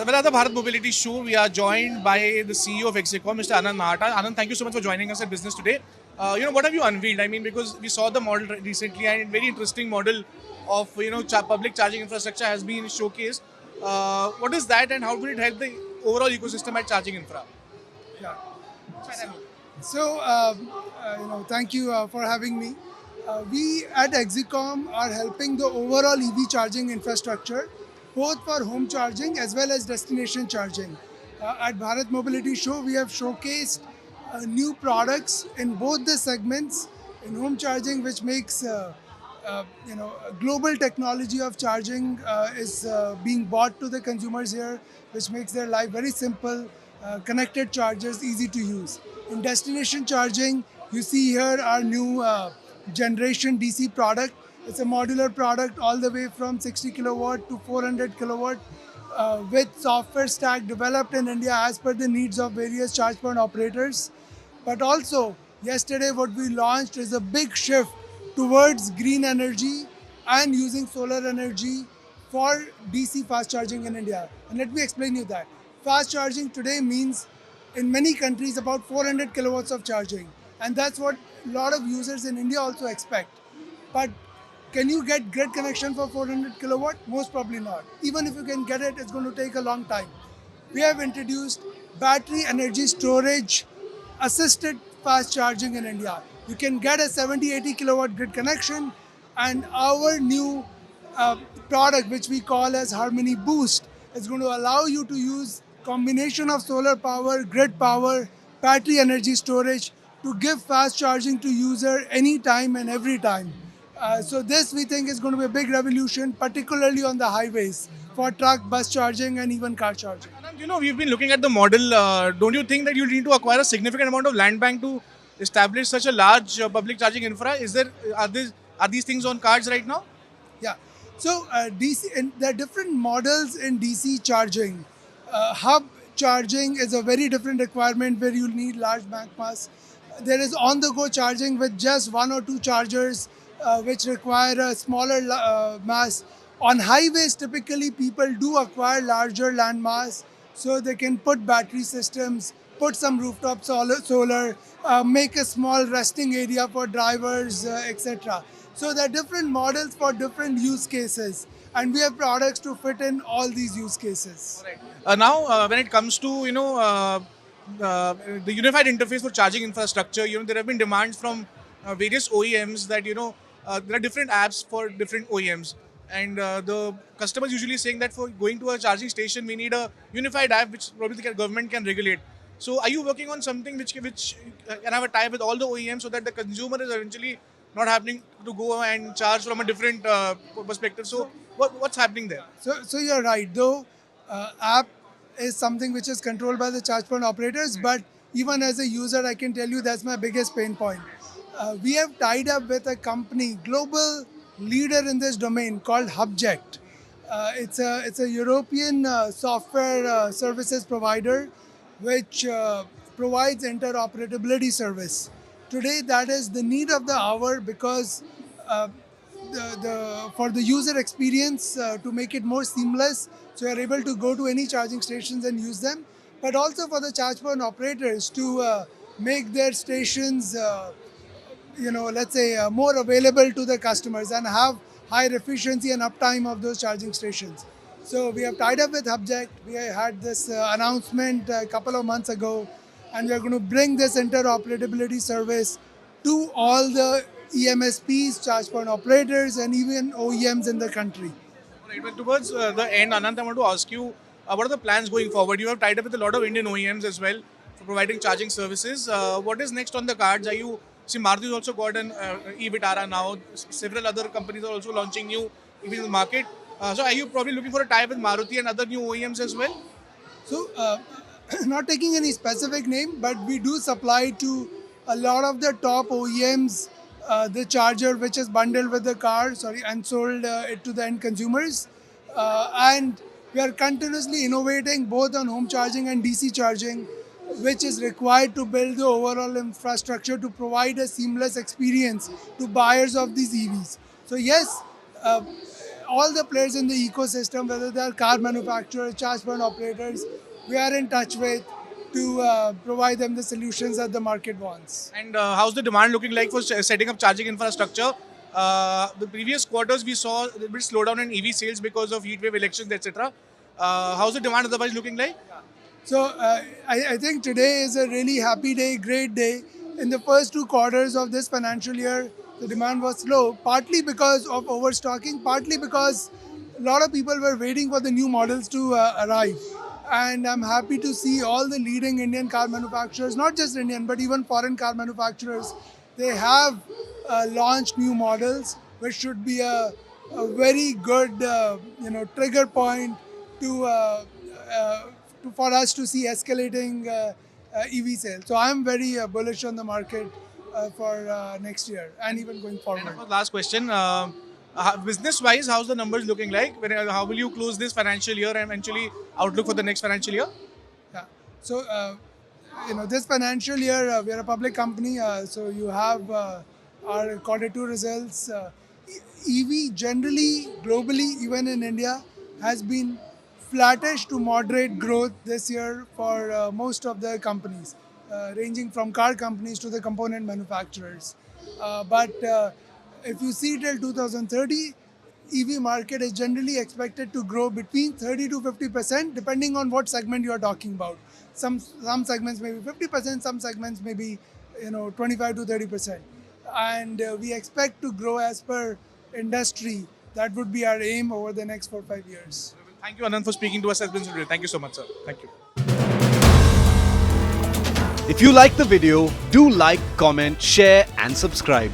Well, at the Bharat Mobility Show, we are joined by the CEO of Exicom, Mr. Anant Nahata. Anant, thank you so much for joining us at Business Today. What have you unveiled? I mean, because we saw the model recently, and a very interesting model of public charging infrastructure has been showcased. What is that, and how will it help the overall ecosystem at charging infra? Yeah. So, thank you for having me. We at Exicom are helping the overall EV charging infrastructure, both for home charging as well as destination charging. At Bharat Mobility Show, we have showcased new products in both the segments. In home charging, which makes a global technology of charging is being bought to the consumers here, which makes their life very simple. Connected chargers, easy to use. In destination charging, you see here our new generation DC product. It's a modular product all the way from 60 kilowatt to 400 kilowatt with software stack developed in India as per the needs of various charge point operators. But also, yesterday what we launched is a big shift towards green energy and using solar energy for DC fast charging in India. And let me explain you that. Fast charging today means in many countries about 400 kilowatts of charging. And that's what a lot of users in India also expect. But can you get grid connection for 400 kilowatt? Most probably not. Even if you can get it, it's going to take a long time. We have introduced battery energy storage assisted fast charging in India. You can get a 70-80 kilowatt grid connection, and our new uh, product, which we call as Harmony Boost, is going to allow you to use combination of solar power, grid power, battery energy storage to give fast charging to user anytime and every time. So this we think is going to be a big revolution, particularly on the highways for truck, bus charging, and even car charging. Anant, we've been looking at the model. Don't you think that you need to acquire a significant amount of land bank to establish such a large public charging infra? Are these things on cards right now? Yeah. So DC, and there are different models in DC charging. Hub charging is a very different requirement where you need large bank mass. There is on-the-go charging with just one or two chargers, which require a smaller mass. On highways, typically people do acquire larger land mass so they can put battery systems, put some rooftop solar, make a small resting area for drivers, etc. So there are different models for different use cases, and we have products to fit in all these use cases. Right. Now, when it comes to the unified interface for charging infrastructure, there have been demands from various OEMs that there are different apps for different OEMs, and the customers usually saying that for going to a charging station, we need a unified app which probably the government can regulate. So, are you working on something which can have a tie with all the OEMs so that the consumer is eventually not happening to go and charge from a different perspective? So, what's happening there? So you're right. Though app is something which is controlled by the charge point operators, but even as a user, I can tell you that's my biggest pain point. We have tied up with a company, global leader in this domain called Hubject. It's a European software services provider which provides interoperability service. Today, that is the need of the hour because uh, for the user experience to make it more seamless, so you're able to go to any charging stations and use them, but also for the charge point operators to make their stations let's say more available to the customers and have higher efficiency and uptime of those charging stations. So we have tied up with Hubject. We had this announcement a couple of months ago, and we are going to bring this interoperability service to all the EMSPs, charge point operators, and even OEMs in the country. Right, but towards the end, Anant, I want to ask you, what are the plans going forward? You have tied up with a lot of Indian OEMs as well for providing charging services. What is next on the cards? See, Maruti's also got an e-Vitara now. Several other companies are also launching new EVs in the market. So, are you probably looking for a tie with Maruti and other new OEMs as well? So, not taking any specific name, but we do supply to a lot of the top OEMs the charger which is bundled with the car, and sold it to the end consumers. And we are continuously innovating both on home charging and DC charging, which is required to build the overall infrastructure to provide a seamless experience to buyers of these EVs. So yes, uh, all the players in the ecosystem, whether they are car manufacturers, charge point operators, we are in touch with to provide them the solutions that the market wants. And how's the demand looking like for setting up charging infrastructure? The previous quarters we saw a little bit slowdown in EV sales because of heat wave elections, etc. How's the demand otherwise looking like? So I think today is a really happy day, great day. In the first 2 quarters of this financial year, the demand was slow, partly because of overstocking, partly because a lot of people were waiting for the new models to arrive. And I'm happy to see all the leading Indian car manufacturers, not just Indian, but even foreign car manufacturers, they have launched new models, which should be a very good trigger point to for us to see escalating EV sales. So I'm very bullish on the market for next year and even going And forward. of course, last question. Business-wise, how's the numbers looking like? How will you close this financial year and eventually outlook for the next financial year? Yeah. So this financial year we are a public company, so you have our quarter 2 results. EV generally, globally, even in India, has been flattish to moderate growth this year for most of the companies, ranging from car companies to the component manufacturers. But if you see till 2030, EV market is generally expected to grow between 30 to 50%, depending on what segment you are talking about. Some segments may be 50%, some segments may be 25 to 30%, and we expect to grow as per industry. That would be our aim over the next 4-5 years. Thank you, Anand, for speaking to us. Has been today. Thank you so much, sir. Thank you. If you like the video, do like, comment, share and subscribe.